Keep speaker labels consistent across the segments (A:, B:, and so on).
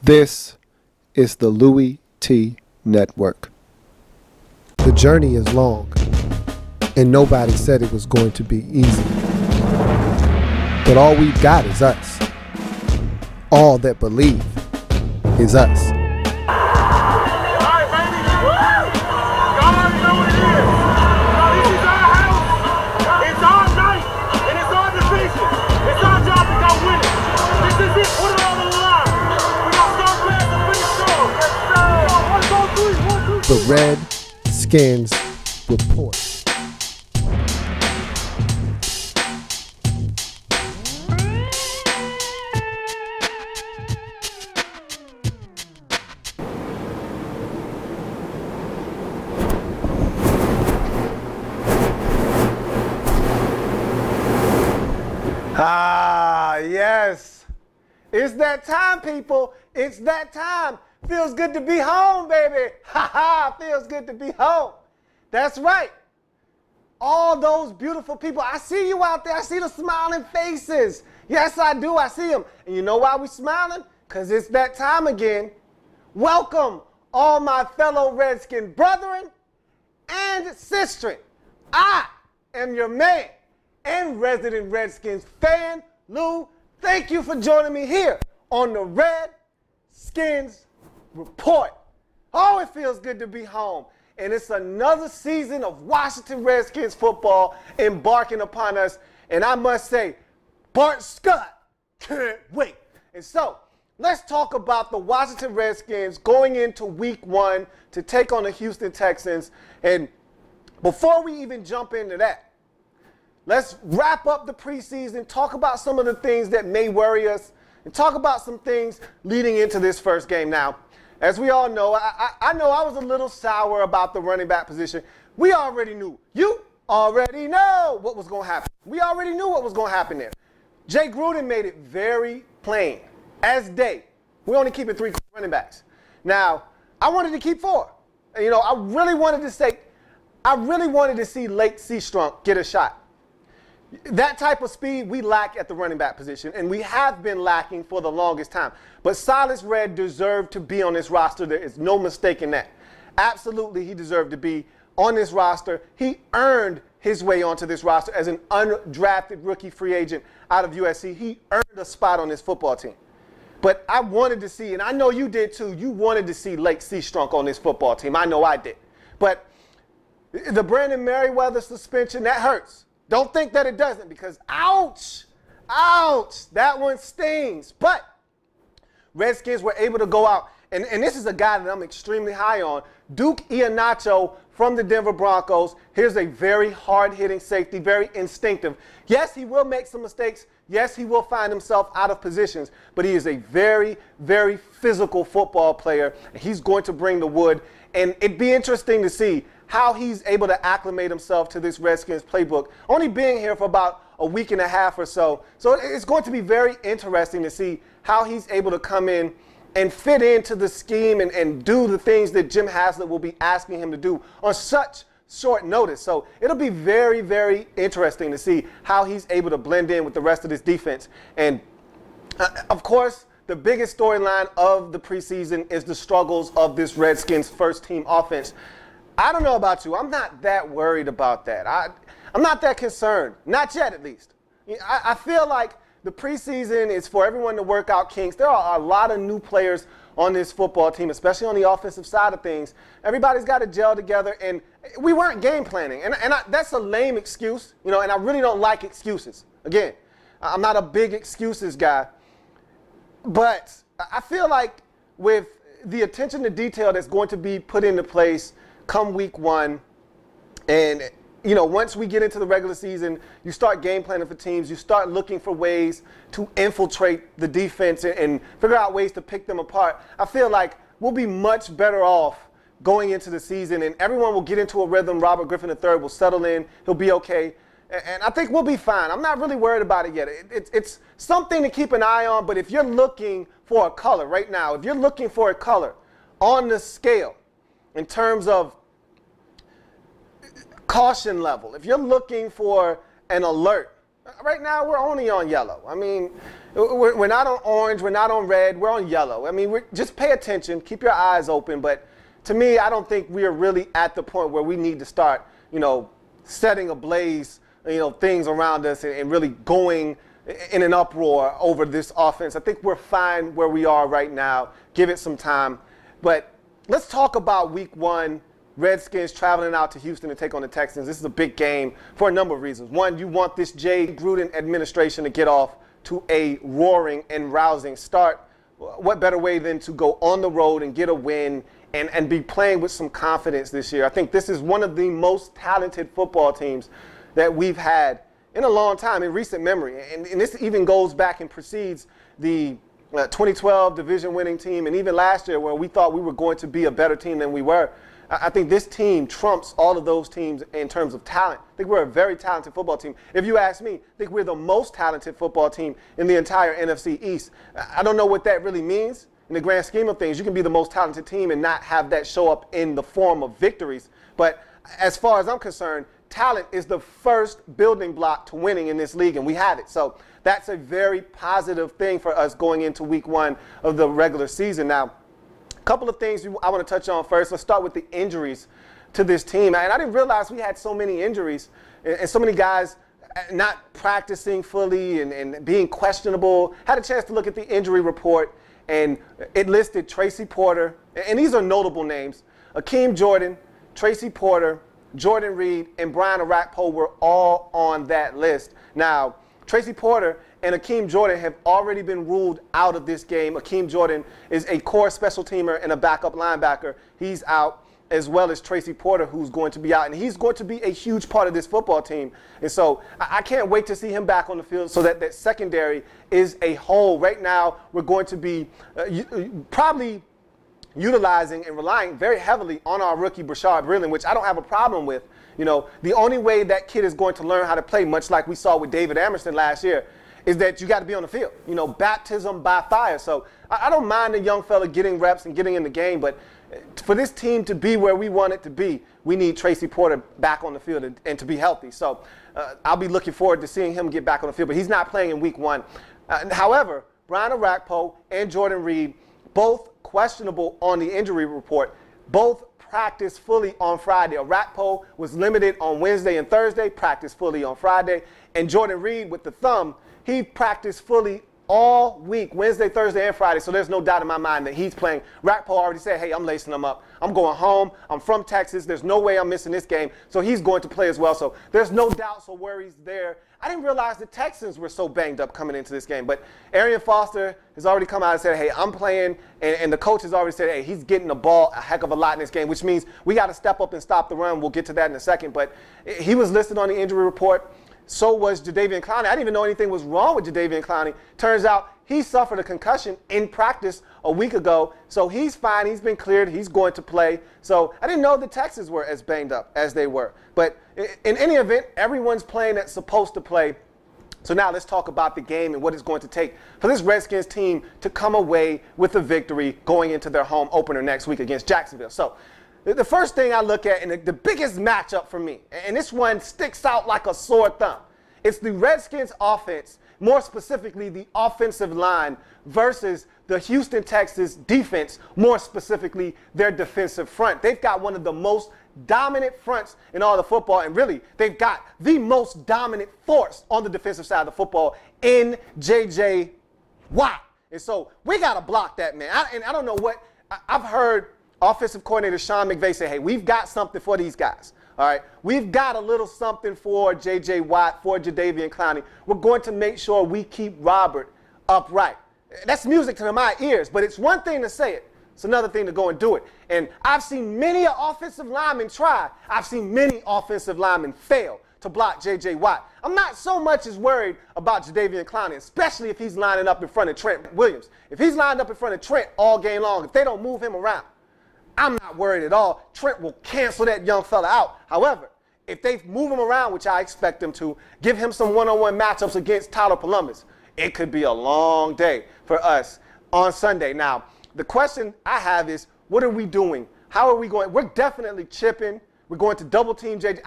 A: This is the Louie T Network. The journey is long, and nobody said it was going to be easy. But all we've got is us. All that believe is us. The Redskins Report.
B: Yes. It's that time, people. It's that time. Feels good to be home, baby. Ha ha, feels good to be home. That's right. All those beautiful people. I see you out there. I see the smiling faces. Yes, I do. I see them. And you know why we smiling? Because it's that time again. Welcome, all my fellow Redskin brethren and sistren. I am your man and resident Redskins fan, Lou. Thank you for joining me here on the Redskins Report. Oh, it feels good to be home. And it's another season of Washington Redskins football embarking upon us. And I must say, Bart Scott can't wait. And so, let's talk about the Washington Redskins going into week 1 to take on the Houston Texans. And before we even jump into that, let's wrap up the preseason, talk about some of the things that may worry us, and talk about some things leading into this first game. Now, as we all know, I know I was a little sour about the running back position. We already knew. You already know what was going to happen. We already knew what was going to happen there. Jay Gruden made it very plain as day. We only keeping 3 running backs. Now, I wanted to keep 4. You know, I really wanted to see Lake Seastrunk get a shot. That type of speed we lack at the running back position, and we have been lacking for the longest time. But Silas Redd deserved to be on this roster. There is no mistake in that. Absolutely, he deserved to be on this roster. He earned his way onto this roster as an undrafted rookie free agent out of USC. He earned a spot on this football team. But I wanted to see, and I know you did too, you wanted to see Lake Seastrunk on this football team. I know I did. But the Brandon Merriweather suspension, that hurts. Don't think that it doesn't, because ouch, that one stings. But Redskins were able to go out, and this is a guy that I'm extremely high on, Duke Iheanacho from the Denver Broncos. Here's a very hard-hitting safety, very instinctive. Yes, he will make some mistakes. Yes, he will find himself out of positions, but he is a very, very physical football player. He's going to bring the wood, and it'd be interesting to see how he's able to acclimate himself to this Redskins playbook, only being here for about a week and a half or so. So it's going to be very interesting to see how he's able to come in and fit into the scheme and do the things that Jim Haslett will be asking him to do on such short notice. So it'll be very, very interesting to see how he's able to blend in with the rest of this defense. And, of course, the biggest storyline of the preseason is the struggles of this Redskins first-team offense. I don't know about you. I'm not that worried about that. I'm not that concerned. Not yet, at least. I feel like the preseason is for everyone to work out kinks. There are a lot of new players on this football team, especially on the offensive side of things. Everybody's got to gel together, and we weren't game planning. And that's a lame excuse, you know, and I really don't like excuses. Again, I'm not a big excuses guy. But I feel like with the attention to detail that's going to be put into place come week 1, and you know, once we get into the regular season, you start game planning for teams. You start looking for ways to infiltrate the defense and figure out ways to pick them apart. I feel like we'll be much better off going into the season, and everyone will get into a rhythm. Robert Griffin III will settle in. He'll be okay. And I think we'll be fine. I'm not really worried about it yet. It's something to keep an eye on, but if you're looking for a color right now, if you're looking for a color on the scale in terms of caution level, if you're looking for an alert Right now, we're only on yellow. I mean, we're not on orange, we're not on red, we're on yellow. I mean, just pay attention, keep your eyes open. But to me, I don't think we are really at the point where we need to start, setting ablaze, things around us and really going in an uproar over this offense. I think we're fine where we are right now. Give it some time. But let's talk about week one. Redskins traveling out to Houston to take on the Texans. This is a big game for a number of reasons. One, you want this Jay Gruden administration to get off to a roaring and rousing start. What better way than to go on the road and get a win and be playing with some confidence this year? I think this is one of the most talented football teams that we've had in a long time, in recent memory. And this even goes back and precedes the 2012 division-winning team, and even last year where we thought we were going to be a better team than we were. I think this team trumps all of those teams in terms of talent. I think we're a very talented football team. If you ask me, I think we're the most talented football team in the entire NFC East. I don't know what that really means in the grand scheme of things. You can be the most talented team and not have that show up in the form of victories. But as far as I'm concerned, talent is the first building block to winning in this league, and we have it. So that's a very positive thing for us going into week one of the regular season. Now, couple of things I want to touch on first. Let's start with the injuries to this team. And I didn't realize we had so many injuries and so many guys not practicing fully and being questionable. Had a chance to look at the injury report, and it listed Tracy Porter, and these are notable names. Akeem Jordan, Tracy Porter, Jordan Reed, and Brian Orakpo were all on that list. Now, Tracy Porter and Akeem Jordan have already been ruled out of this game. Akeem Jordan is a core special teamer and a backup linebacker. He's out, as well as Tracy Porter, who's going to be out. And he's going to be a huge part of this football team. And so I can't wait to see him back on the field so that that secondary is a whole. Right now, we're going to be probably utilizing and relying very heavily on our rookie, Brashard Breeland, which I don't have a problem with. The only way that kid is going to learn how to play, much like we saw with David Amerson last year, is that you got to be on the field. Baptism by fire. So I don't mind the young fella getting reps and getting in the game, but for this team to be where we want it to be, we need Tracy Porter back on the field and to be healthy. So I'll be looking forward to seeing him get back on the field, but he's not playing in week one. However, Brian Orakpo and Jordan Reed, both questionable on the injury report, both practiced fully on Friday. Orakpo was limited on Wednesday and Thursday, practiced fully on Friday. And Jordan Reed with the thumb, he practiced fully all week, Wednesday, Thursday, and Friday, so there's no doubt in my mind that he's playing. Orakpo already said, hey, I'm lacing him up. I'm going home. I'm from Texas. There's no way I'm missing this game, so he's going to play as well. So there's no doubts or worries there. I didn't realize the Texans were so banged up coming into this game, but Arian Foster has already come out and said, hey, I'm playing, and the coach has already said, hey, he's getting the ball a heck of a lot in this game, which means we got to step up and stop the run. We'll get to that in a second, but he was listed on the injury report. So was Jadeveon Clowney. I didn't even know anything was wrong with Jadeveon Clowney. Turns out he suffered a concussion in practice a week ago, so he's fine. He's been cleared. He's going to play. So I didn't know the Texans were as banged up as they were. But in any event, everyone's playing that's supposed to play. So now let's talk about the game and what it's going to take for this Redskins team to come away with a victory going into their home opener next week against Jacksonville. So the first thing I look at, and the biggest matchup for me, and this one sticks out like a sore thumb, it's the Redskins offense, more specifically the offensive line, versus the Houston Texans defense, more specifically their defensive front. They've got one of the most dominant fronts in all the football, and really, they've got the most dominant force on the defensive side of the football in J.J. Watt. And so we got to block that, man. I don't know what – I've heard offensive coordinator Sean McVay say, hey, we've got something for these guys. All right, we've got a little something for J.J. Watt, for Jadeveon Clowney. We're going to make sure we keep Robert upright. That's music to my ears, but it's one thing to say it. It's another thing to go and do it. And I've seen many offensive linemen try. I've seen many offensive linemen fail to block J.J. Watt. I'm not so much as worried about Jadeveon Clowney, especially if he's lining up in front of Trent Williams. If he's lined up in front of Trent all game long, if they don't move him around, I'm not worried at all. Trent will cancel that young fella out. However, if they move him around, which I expect them to, give him some one-on-one matchups against Tyler Columbus, it could be a long day for us on Sunday. Now, the question I have is, what are we doing? How are we going? We're definitely chipping. We're going to double team JJ.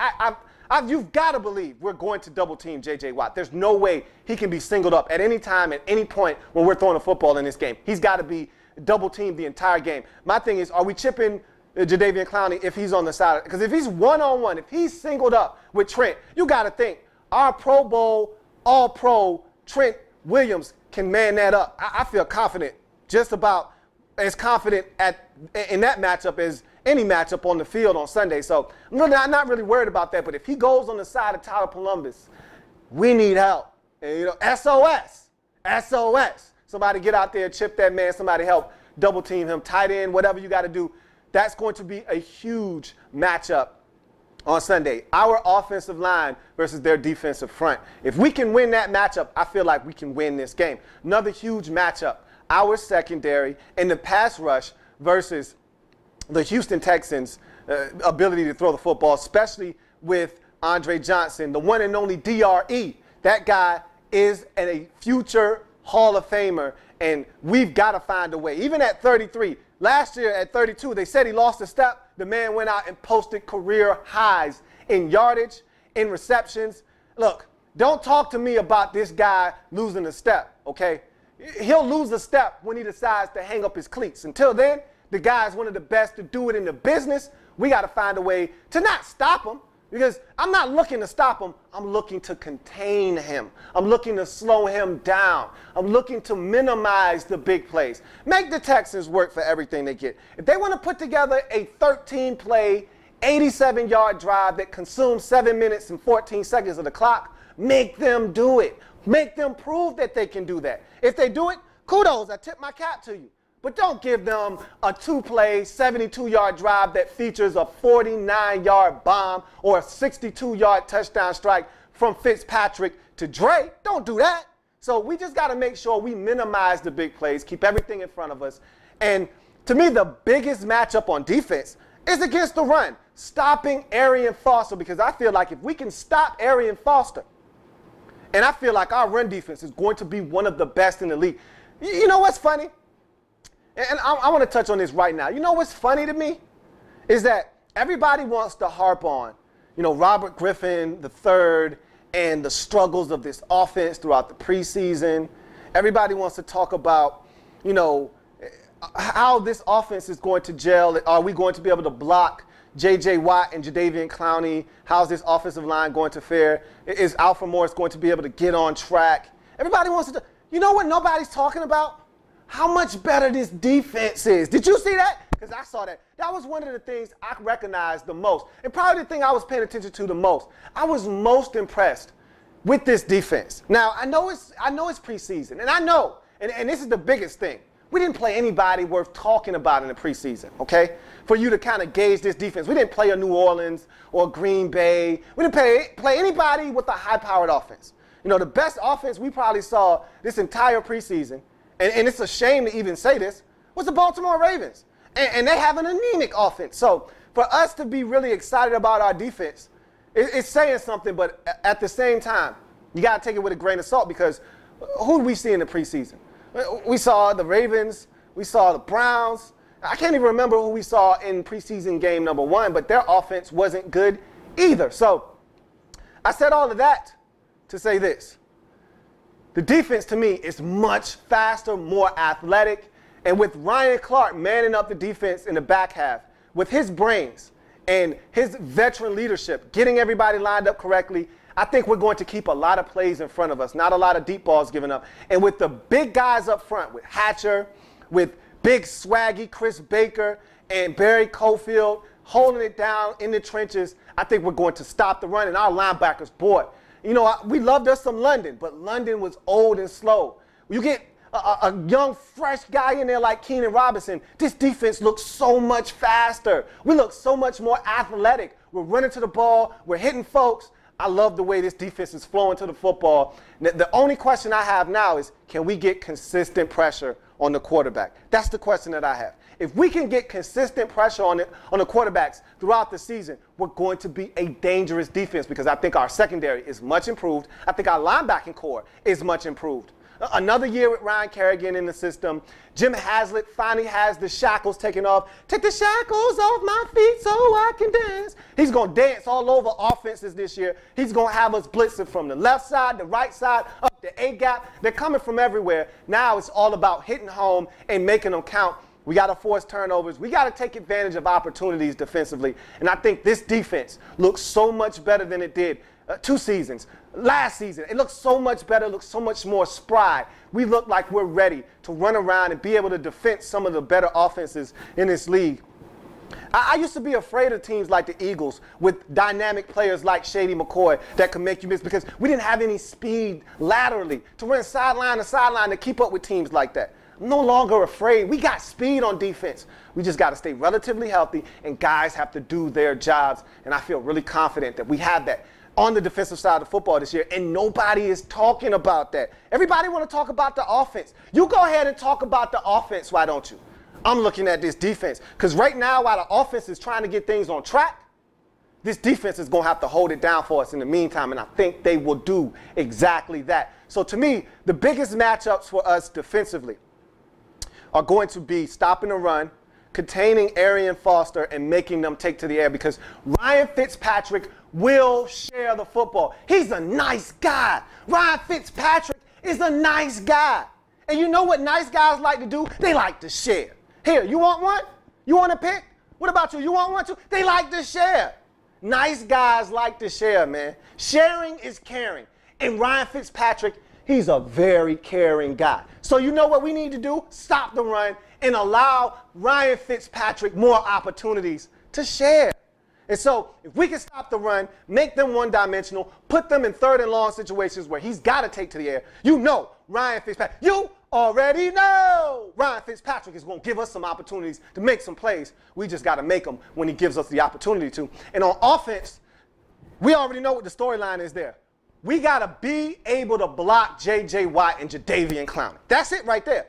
B: You've got to believe we're going to double team J.J. Watt. There's no way he can be singled up at any time, at any point when we're throwing a football in this game. He's got to be double teamed the entire game. My thing is, are we chipping Jadeveon Clowney if he's on the side? Because if he's one-on-one, if he's singled up with Trent, you got to think our Pro Bowl, All-Pro Trent Williams can man that up. I feel confident, just about as confident in that matchup as any matchup on the field on Sunday. So I'm not really worried about that. But if he goes on the side of Tyler Columbus, we need help. And, SOS. SOS. Somebody get out there, chip that man. Somebody help double team him, tight end, whatever you got to do. That's going to be a huge matchup on Sunday. Our offensive line versus their defensive front. If we can win that matchup, I feel like we can win this game. Another huge matchup. Our secondary and the pass rush versus the Houston Texans' ability to throw the football, especially with Andre Johnson, the one and only DRE. That guy is a future Hall of Famer, and we've got to find a way. Even at 33, last year at 32, they said he lost a step. The man went out and posted career highs in yardage, in receptions. Look, don't talk to me about this guy losing a step, okay? He'll lose a step when he decides to hang up his cleats. Until then, the guy is one of the best to do it in the business. We got to find a way to not stop him, because I'm not looking to stop him. I'm looking to contain him. I'm looking to slow him down. I'm looking to minimize the big plays. Make the Texans work for everything they get. If they want to put together a 13-play, 87-yard drive that consumes 7 minutes and 14 seconds of the clock, make them do it. Make them prove that they can do that. If they do it, kudos. I tip my cap to you. But don't give them a 2-play, 72-yard drive that features a 49-yard bomb or a 62-yard touchdown strike from Fitzpatrick to Dre. Don't do that. So we just got to make sure we minimize the big plays, keep everything in front of us. And to me, the biggest matchup on defense is against the run, stopping Arian Foster, because I feel like if we can stop Arian Foster, and I feel like our run defense is going to be one of the best in the league. You know what's funny? And I want to touch on this right now. You know what's funny to me is that everybody wants to harp on, Robert Griffin III and the struggles of this offense throughout the preseason. Everybody wants to talk about, how this offense is going to gel. Are we going to be able to block J.J. Watt and Jadeveon Clowney? How's this offensive line going to fare? Is Alfred Morris going to be able to get on track? Everybody wants to. You know what nobody's talking about? How much better this defense is. Did you see that? Because I saw that. That was one of the things I recognized the most. And probably the thing I was paying attention to the most. I was most impressed with this defense. Now, I know it's preseason. And I know, and this is the biggest thing. We didn't play anybody worth talking about in the preseason, okay? For you to kind of gauge this defense. We didn't play a New Orleans or Green Bay. We didn't play anybody with a high-powered offense. The best offense we probably saw this entire preseason, and it's a shame to even say this, was the Baltimore Ravens. And they have an anemic offense. So for us to be really excited about our defense, it's saying something, but at the same time, you got to take it with a grain of salt, because who did we see in the preseason? We saw the Ravens. We saw the Browns. I can't even remember who we saw in preseason game number 1, but their offense wasn't good either. So I said all of that to say this. The defense, to me, is much faster, more athletic. And with Ryan Clark manning up the defense in the back half, with his brains and his veteran leadership, getting everybody lined up correctly, I think we're going to keep a lot of plays in front of us, not a lot of deep balls given up. And with the big guys up front, with Hatcher, with big swaggy Chris Baker and Barry Cofield holding it down in the trenches, I think we're going to stop the run. And our linebackers, boy, we loved us some London, but London was old and slow. You get a young, fresh guy in there like Keenan Robinson, this defense looks so much faster. We look so much more athletic. We're running to the ball. We're hitting folks. I love the way this defense is flowing to the football. The only question I have now is, can we get consistent pressure on the quarterback? That's the question that I have. If we can get consistent pressure on the quarterbacks throughout the season, we're going to be a dangerous defense, because I think our secondary is much improved. I think our linebacking core is much improved. Another year with Ryan Kerrigan in the system. Jim Haslett finally has the shackles taken off. Take the shackles off my feet so I can dance. He's going to dance all over offenses this year. He's going to have us blitzing from the left side, the right side, up the A-gap. They're coming from everywhere. Now it's all about hitting home and making them count. We got to force turnovers. We got to take advantage of opportunities defensively. And I think this defense looks so much better than it did 2 seasons. Last season, it looks so much better, looks so much more spry. We look like we're ready to run around and be able to defend some of the better offenses in this league. I used to be afraid of teams like the Eagles with dynamic players like Shady McCoy that could make you miss because we didn't have any speed laterally to run sideline to sideline to keep up with teams like that. I'm no longer afraid. We got speed on defense. We just got to stay relatively healthy, and guys have to do their jobs, and I feel really confident that we have that on the defensive side of football this year, and nobody is talking about that. Everybody want to talk about the offense. You go ahead and talk about the offense, why don't you? I'm looking at this defense, because right now while the offense is trying to get things on track, this defense is going to have to hold it down for us in the meantime, and I think they will do exactly that. So to me, the biggest matchups for us defensively are going to be stopping the run, containing Arian Foster, and making them take to the air because Ryan Fitzpatrick will share the football. He's a nice guy. Ryan Fitzpatrick is a nice guy. And you know what nice guys like to do? They like to share. Here, you want one? You want a pick? What about you? You want one too? They like to share. Nice guys like to share, man. Sharing is caring. And Ryan Fitzpatrick, he's a very caring guy. So you know what we need to do? Stop the run and allow Ryan Fitzpatrick more opportunities to share. And so if we can stop the run, make them one-dimensional, put them in 3rd and long situations where he's got to take to the air, you know Ryan Fitzpatrick, you already know Ryan Fitzpatrick is going to give us some opportunities to make some plays. We just got to make them when he gives us the opportunity to. And on offense, we already know what the storyline is there. We got to be able to block J.J. Watt and Jadeveon Clowney. That's it right there.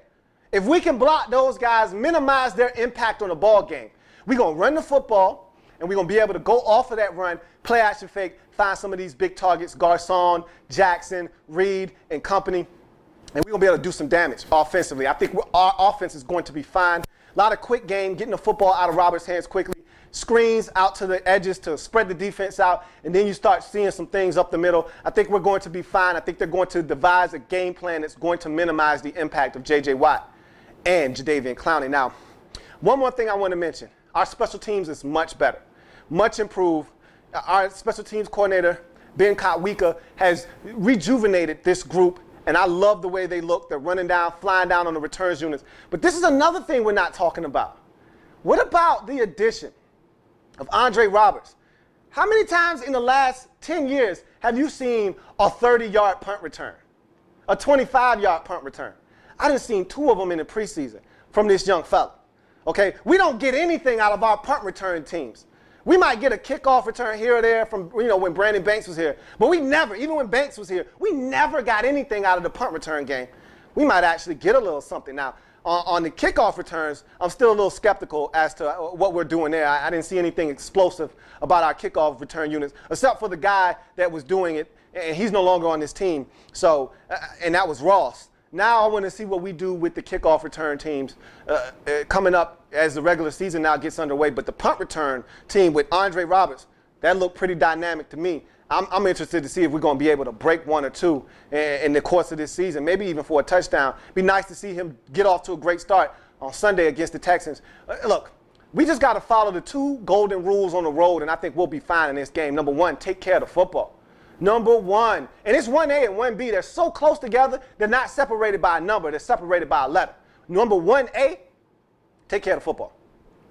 B: If we can block those guys, minimize their impact on the ball game, we're going to run the football, and we're going to be able to go off of that run, play action fake, find some of these big targets, Garcon, Jackson, Reed, and company, and we're going to be able to do some damage offensively. I think our offense is going to be fine. A lot of quick game, getting the football out of Roberts' hands quickly, screens out to the edges to spread the defense out, and then you start seeing some things up the middle. I think we're going to be fine. I think they're going to devise a game plan that's going to minimize the impact of J.J. Watt and Jadeveon Clowney. Now, one more thing I want to mention. Our special teams is much better, much improved. Our special teams coordinator, Ben Kotwika, has rejuvenated this group, and I love the way they look. They're running down, flying down on the returns units. But this is another thing we're not talking about. What about the addition of Andre Roberts? How many times in the last 10 years have you seen a 30-yard punt return, a 25-yard punt return? I done seen 2 of them in the preseason from this young fella. Okay, we don't get anything out of our punt return teams. We might get a kickoff return here or there from, when Brandon Banks was here. But we never, even when Banks was here, we never got anything out of the punt return game. We might actually get a little something. Now, on the kickoff returns, I'm still a little skeptical as to what we're doing there. I didn't see anything explosive about our kickoff return units, except for the guy that was doing it, and he's no longer on this team. So, and that was Ross. Now I want to see what we do with the kickoff return teams coming up as the regular season now gets underway. But the punt return team with Andre Roberts, that looked pretty dynamic to me. I'm interested to see if we're going to be able to break 1 or 2 in the course of this season, maybe even for a touchdown. Be nice to see him get off to a great start on Sunday against the Texans. Look, we just got to follow the 2 golden rules on the road, and I think we'll be fine in this game. Number 1, take care of the football. Number 1, and it's 1A and 1B. They're so close together, they're not separated by a number. They're separated by a letter. Number 1A, take care of the football.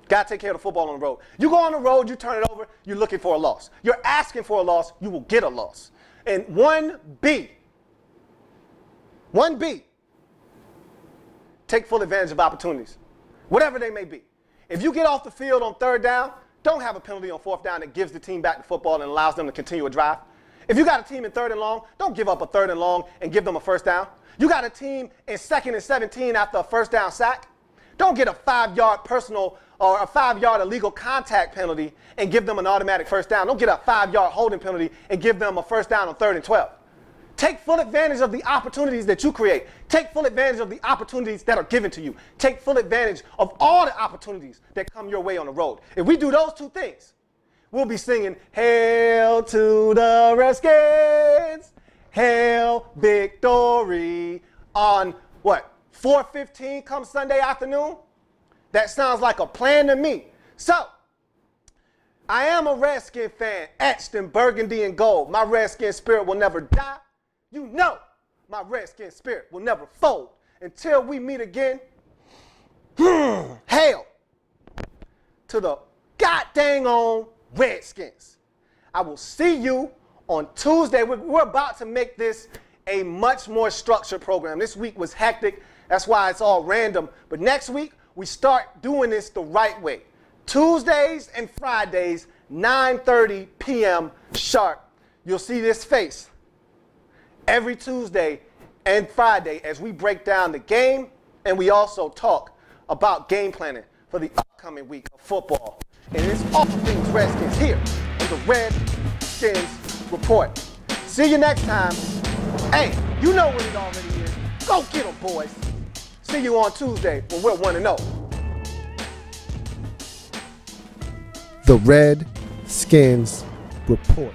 B: Got to take care of the football on the road. You go on the road, you turn it over, you're looking for a loss. You're asking for a loss, you will get a loss. And 1B, take full advantage of opportunities, whatever they may be. If you get off the field on 3rd down, don't have a penalty on 4th down that gives the team back the football and allows them to continue a drive. If you got a team in 3rd and long, don't give up a 3rd and long and give them a 1st down. You got a team in 2nd and 17 after a 1st down sack. Don't get a 5-yard personal or a 5-yard illegal contact penalty and give them an automatic 1st down. Don't get a 5-yard holding penalty and give them a 1st down on 3rd and 12. Take full advantage of the opportunities that you create. Take full advantage of the opportunities that are given to you. Take full advantage of all the opportunities that come your way on the road. If we do those two things, we'll be singing, Hail to the Redskins, Hail Victory on what, 4:15 come Sunday afternoon? That sounds like a plan to me. So, I am a Redskin fan, etched in burgundy and gold. My Redskin spirit will never die. You know my Redskin spirit will never fold. Until we meet again, hail to the goddamn on Redskins. I will see you on Tuesday. We're about to make this a much more structured program. This week was hectic. That's why it's all random. But next week, we start doing this the right way. Tuesdays and Fridays, 9:30 p.m. sharp. You'll see this face every Tuesday and Friday as we break down the game, and we also talk about game planning for the upcoming week of football. And it's all things Redskins here on the Redskins Report. See you next time. Hey, you know what it already is. Go get them, boys. See you on Tuesday when we're 1-0.
A: The Redskins Report.